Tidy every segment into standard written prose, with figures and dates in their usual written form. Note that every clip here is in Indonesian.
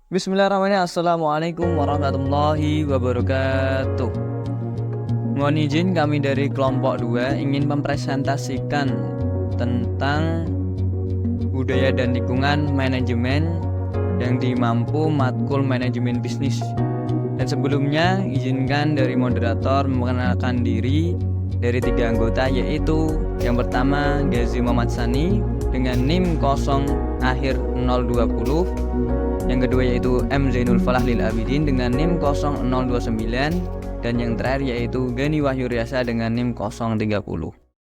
Bismillahirrahmanirrahim. Assalamualaikum warahmatullahi wabarakatuh. Mohon izin kami dari kelompok 2 ingin mempresentasikan tentang budaya dan lingkungan manajemen yang dimampu matkul manajemen bisnis. Dan sebelumnya izinkan dari moderator memperkenalkan diri dari 3 anggota, yaitu yang pertama Gazi Muhammad Sani dengan NIM 0 akhir 020. Yang kedua yaitu M Zainul Falah Lil Abidin dengan NIM 0029, dan yang terakhir yaitu Gani Wahyu Riasa dengan NIM 030.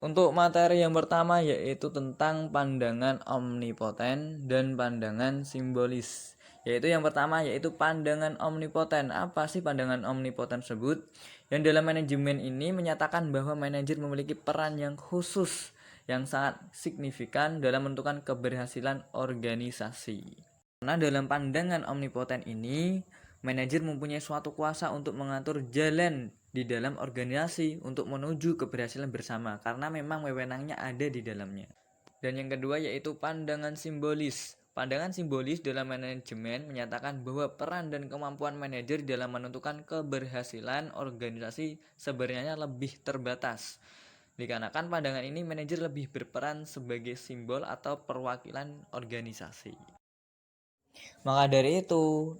Untuk materi yang pertama yaitu tentang pandangan omnipoten dan pandangan simbolis. Yaitu yang pertama yaitu pandangan omnipoten. Apa sih pandangan omnipoten tersebut? Yang dalam manajemen ini menyatakan bahwa manajer memiliki peran yang khusus yang sangat signifikan dalam menentukan keberhasilan organisasi. Karena dalam pandangan omnipoten ini, manajer mempunyai suatu kuasa untuk mengatur jalan di dalam organisasi untuk menuju keberhasilan bersama, karena memang wewenangnya ada di dalamnya. Dan yang kedua yaitu pandangan simbolis. Pandangan simbolis dalam manajemen menyatakan bahwa peran dan kemampuan manajer dalam menentukan keberhasilan organisasi sebenarnya lebih terbatas. Dikarenakan pandangan ini, manajer lebih berperan sebagai simbol atau perwakilan organisasi. Maka dari itu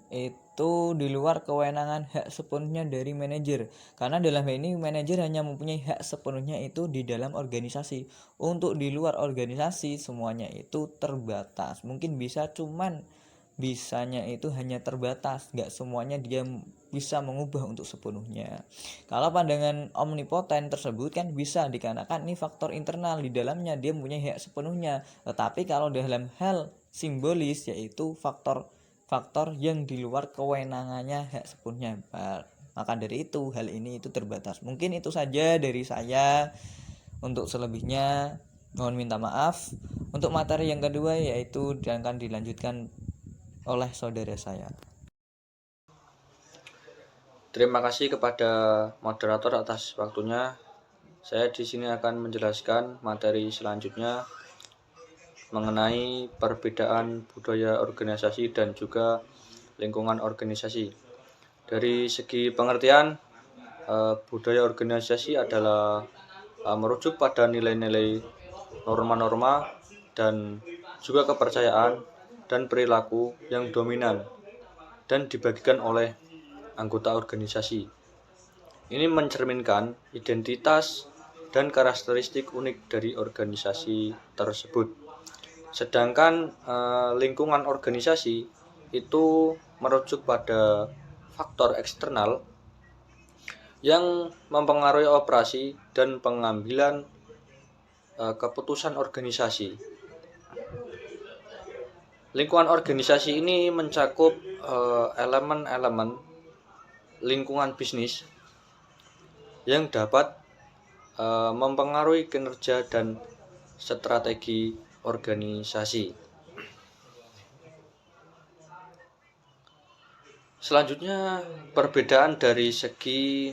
di luar kewenangan hak sepenuhnya dari manajer. Karena dalam hal ini manajer hanya mempunyai hak sepenuhnya itu di dalam organisasi. Untuk di luar organisasi semuanya itu terbatas. Mungkin bisa, cuman bisanya itu hanya terbatas, nggak semuanya dia bisa mengubah untuk sepenuhnya. Kalau pandangan omnipoten tersebut kan bisa dikarenakan ini faktor internal di dalamnya dia mempunyai hak sepenuhnya. Tetapi kalau dalam hal simbolis yaitu faktor yang di luar kewenangannya hak sepenuhnya. Maka dari itu hal ini itu terbatas. Mungkin itu saja dari saya. Untuk selebihnya mohon minta maaf. Untuk materi yang kedua yaitu akan dilanjutkan oleh saudara saya. Terima kasih kepada moderator atas waktunya. Saya di sini akan menjelaskan materi selanjutnya mengenai perbedaan budaya organisasi dan juga lingkungan organisasi. Dari segi pengertian, budaya organisasi adalah merujuk pada nilai-nilai, norma-norma, dan juga kepercayaan dan perilaku yang dominan dan dibagikan oleh anggota organisasi. Ini mencerminkan identitas dan karakteristik unik dari organisasi tersebut. Sedangkan lingkungan organisasi itu merujuk pada faktor eksternal yang mempengaruhi operasi dan pengambilan keputusan organisasi. Lingkungan organisasi ini mencakup elemen-elemen lingkungan bisnis yang dapat mempengaruhi kinerja dan strategi organisasi. Selanjutnya, perbedaan dari segi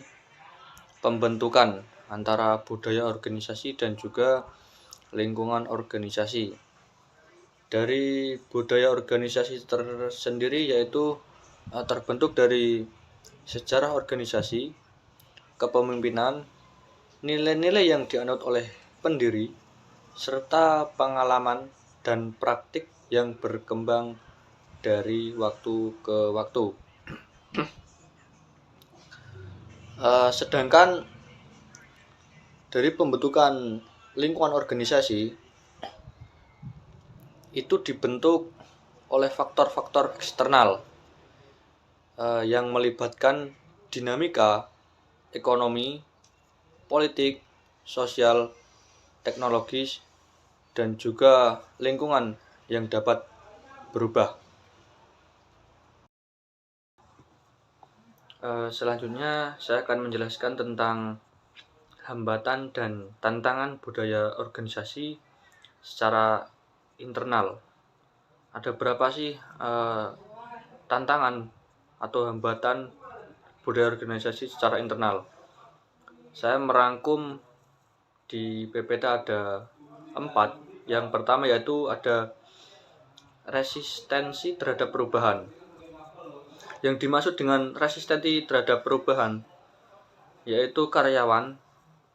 pembentukan antara budaya organisasi dan juga lingkungan organisasi. Dari budaya organisasi tersendiri yaitu terbentuk dari sejarah organisasi, kepemimpinan, nilai-nilai yang dianut oleh pendiri, serta pengalaman dan praktik yang berkembang dari waktu ke waktu. Sedangkan dari pembentukan lingkungan organisasi itu dibentuk oleh faktor-faktor eksternal yang melibatkan dinamika ekonomi, politik, sosial, teknologis, dan juga lingkungan yang dapat berubah. Selanjutnya saya akan menjelaskan tentang hambatan dan tantangan budaya organisasi secara internal. Ada berapa sih tantangan atau hambatan budaya organisasi secara internal? Saya merangkum di PPT ada 4. Yang pertama yaitu ada resistensi terhadap perubahan. Yang dimaksud dengan resistensi terhadap perubahan yaitu karyawan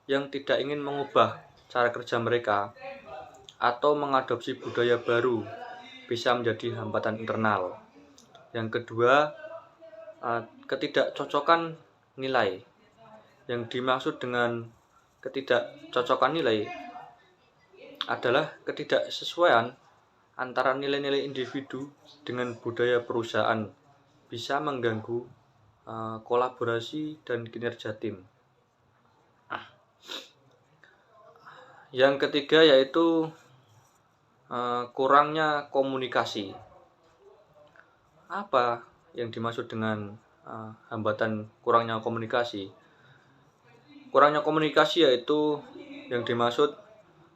yang tidak ingin mengubah cara kerja mereka atau mengadopsi budaya baru bisa menjadi hambatan internal. Yang kedua, ketidakcocokan nilai. Yang dimaksud dengan ketidakcocokan nilai adalah ketidaksesuaian antara nilai-nilai individu dengan budaya perusahaan, bisa mengganggu kolaborasi dan kinerja tim. Yang ketiga yaitu kurangnya komunikasi. Apa yang dimaksud dengan hambatan kurangnya komunikasi? Kurangnya komunikasi yaitu yang dimaksud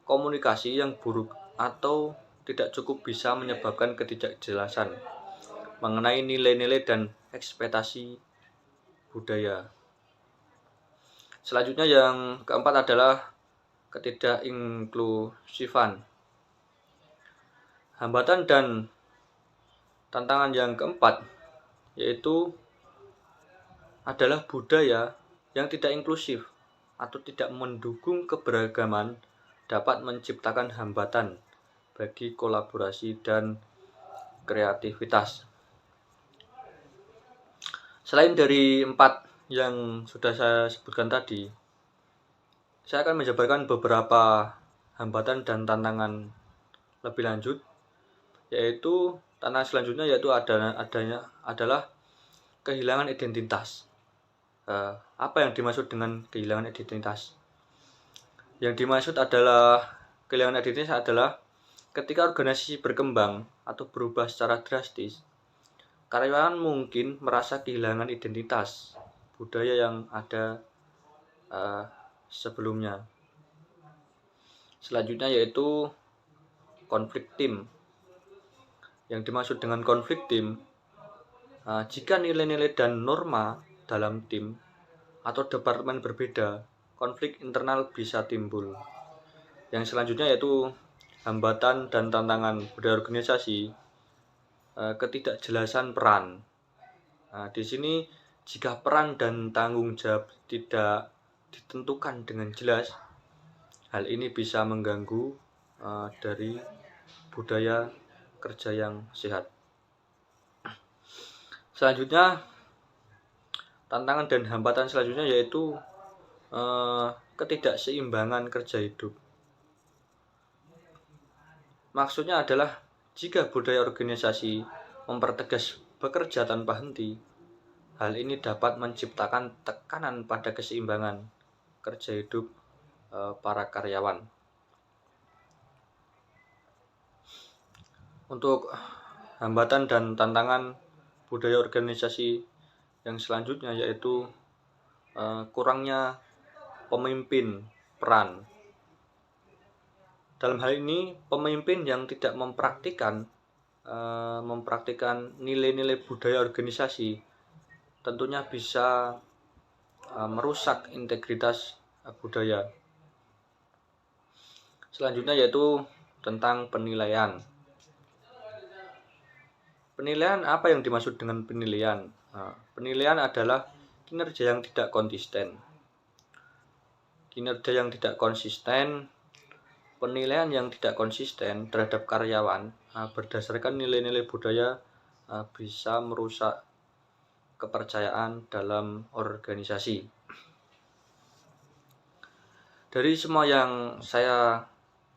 komunikasi yang buruk atau tidak cukup bisa menyebabkan ketidakjelasan mengenai nilai-nilai dan ekspektasi budaya. Selanjutnya yang keempat adalah ketidakinklusifan. Hambatan dan tantangan yang keempat yaitu adalah budaya yang tidak inklusif atau tidak mendukung keberagaman dapat menciptakan hambatan bagi kolaborasi dan kreativitas. Selain dari 4 yang sudah saya sebutkan tadi, saya akan menjabarkan beberapa hambatan dan tantangan lebih lanjut, yaitu tantangan selanjutnya yaitu adalah kehilangan identitas. Apa yang dimaksud dengan kehilangan identitas? Yang dimaksud adalah kehilangan identitas adalah ketika organisasi berkembang atau berubah secara drastis, karyawan mungkin merasa kehilangan identitas budaya yang ada sebelumnya. Selanjutnya yaitu konflik tim. Yang dimaksud dengan konflik tim, jika nilai-nilai dan norma dalam tim atau departemen berbeda, konflik internal bisa timbul. Yang selanjutnya yaitu hambatan dan tantangan budaya organisasi, ketidakjelasan peran. Di sini jika peran dan tanggung jawab tidak ditentukan dengan jelas, hal ini bisa mengganggu dari budaya kerja yang sehat. Selanjutnya, tantangan dan hambatan selanjutnya yaitu ketidakseimbangan kerja hidup. Maksudnya adalah jika budaya organisasi mempertegas bekerja tanpa henti, hal ini dapat menciptakan tekanan pada keseimbangan kerja hidup para karyawan. Untuk hambatan dan tantangan budaya organisasi yang selanjutnya yaitu kurangnya pemimpin peran. Dalam hal ini, pemimpin yang tidak mempraktikkan nilai-nilai budaya organisasi tentunya bisa merusak integritas budaya. Selanjutnya yaitu tentang penilaian. Penilaian, apa yang dimaksud dengan penilaian? Penilaian adalah kinerja yang tidak konsisten. Penilaian yang tidak konsisten terhadap karyawan berdasarkan nilai-nilai budaya bisa merusak kepercayaan dalam organisasi. Dari semua yang saya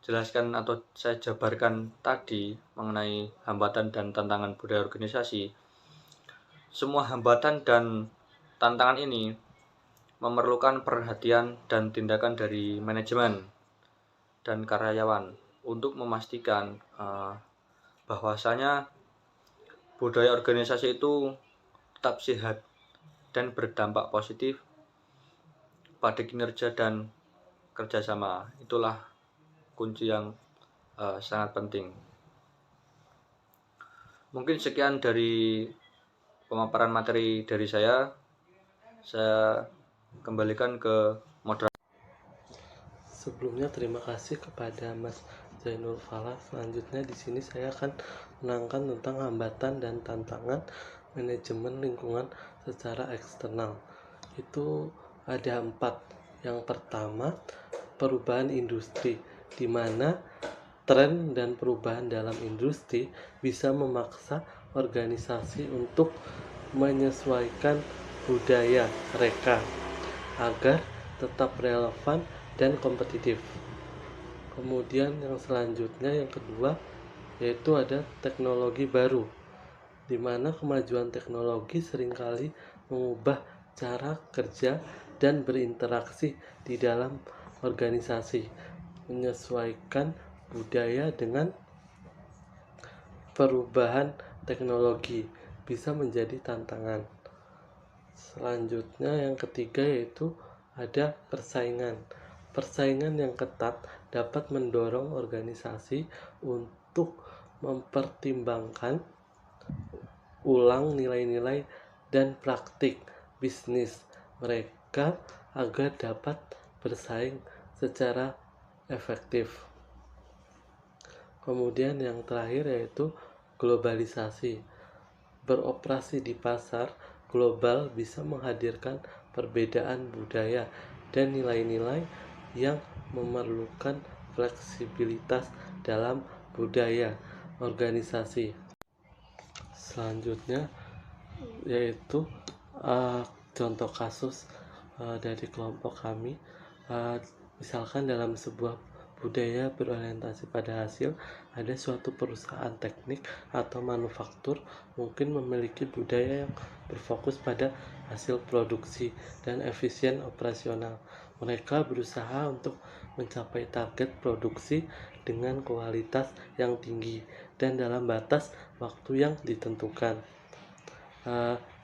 jelaskan atau saya jabarkan tadi mengenai hambatan dan tantangan budaya organisasi, semua hambatan dan tantangan ini memerlukan perhatian dan tindakan dari manajemen dan karyawan untuk memastikan bahwasanya budaya organisasi itu tetap sehat dan berdampak positif pada kinerja dan kerjasama. Itulah kunci yang sangat penting. Mungkin sekian dari pemaparan materi dari saya. Saya kembalikan ke moderator. Sebelumnya terima kasih kepada Mas Zainul Falah. Selanjutnya di sini saya akan menerangkan tentang hambatan dan tantangan manajemen lingkungan secara eksternal. Itu ada 4. Yang pertama, perubahan industri, di mana tren dan perubahan dalam industri bisa memaksa organisasi untuk menyesuaikan budaya mereka agar tetap relevan dan kompetitif. Kemudian yang selanjutnya, yang kedua, yaitu ada teknologi baru, di mana kemajuan teknologi seringkali mengubah cara kerja dan berinteraksi di dalam organisasi. Menyesuaikan budaya dengan perubahan teknologi bisa menjadi tantangan. Selanjutnya yang ketiga yaitu ada persaingan. Persaingan yang ketat dapat mendorong organisasi untuk mempertimbangkan ulang nilai-nilai dan praktik bisnis mereka agar dapat bersaing secara efektif. Kemudian yang terakhir yaitu globalisasi. Beroperasi di pasar global bisa menghadirkan perbedaan budaya dan nilai-nilai yang memerlukan fleksibilitas dalam budaya organisasi. Selanjutnya yaitu contoh kasus dari kelompok kami. Misalkan dalam sebuah budaya berorientasi pada hasil, ada suatu perusahaan teknik atau manufaktur mungkin memiliki budaya yang berfokus pada hasil produksi dan efisien operasional. Mereka berusaha untuk mencapai target produksi dengan kualitas yang tinggi dan dalam batas waktu yang ditentukan.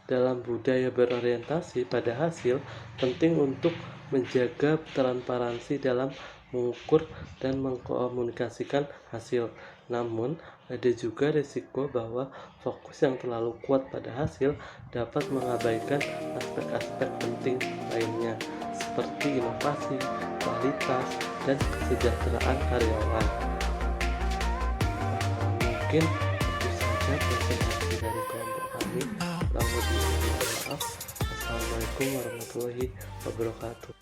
Dalam budaya berorientasi pada hasil, penting untuk menjaga transparansi dalam mengukur dan mengkomunikasikan hasil. Namun, ada juga risiko bahwa fokus yang terlalu kuat pada hasil dapat mengabaikan aspek-aspek penting lainnya, seperti inovasi, kualitas, dan kesejahteraan karyawan. Mungkin itu saja presentasi dari kelompok kami. Kurang lebih mohon maaf. Assalamualaikum warahmatullahi wabarakatuh.